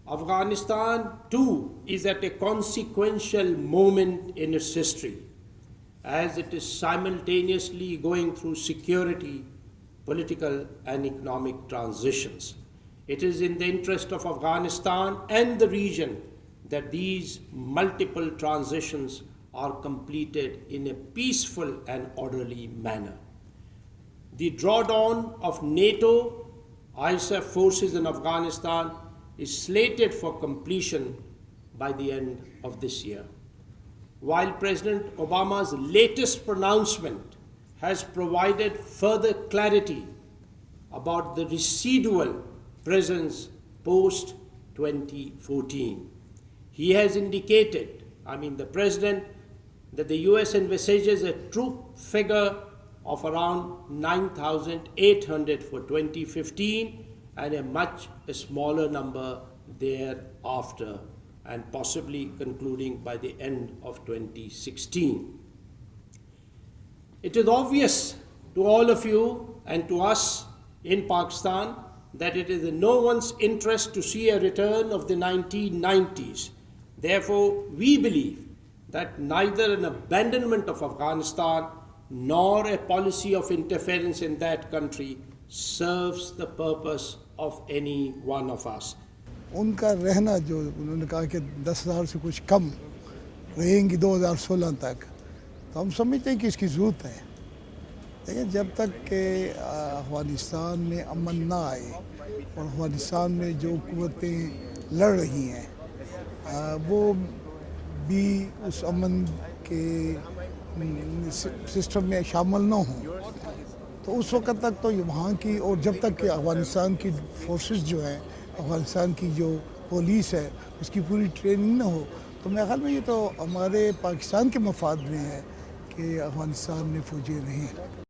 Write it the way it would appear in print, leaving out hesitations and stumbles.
Afghanistan too is at a consequential moment in its history, as it is simultaneously going through security, political and economic transitions. It is in the interest of Afghanistan and the region that these multiple transitions are completed in a peaceful and orderly manner. The drawdown of NATO ISAF forces in Afghanistan is slated for completion by the end of this year. While President Obama's latest pronouncement has provided further clarity about the residual presence post-2014, he has indicated, the President, that the US envisages a troop figure of around 9,800 for 2015 and a much smaller number thereafter, and possibly concluding by the end of 2016. It is obvious to all of you and to us in Pakistan that it is in no one's interest to see a return of the 1990s. Therefore, we believe that neither an abandonment of Afghanistan nor a policy of interference in that country serves the purpose of any one of us. उनका रहना जो उन्होंने कहा कि 10,000 से कुछ कम रहेंगी 2016 तक, तो हम समझते हैं कि इसकी ज़रूरत है। लेकिन जब तक कि अफ़गानिस्तान में अमन ना आए और अफ़गानिस्तान में जो क़ुव्वतें लड़ रही हैं वो भी उस अमन के सिस्टम में शामिल ना हों, तो उस वक्त तक तो वहाँ की, और जब तक कि अफ़गानिस्तान की फोर्सेस जो हैं, अफ़गानिस्तान की जो पुलिस है उसकी पूरी ट्रेनिंग ना हो, तो मेरे ख्याल में ये तो हमारे पाकिस्तान के मफाद में है कि अफ़गानिस्तान में फ़ौजें रहें।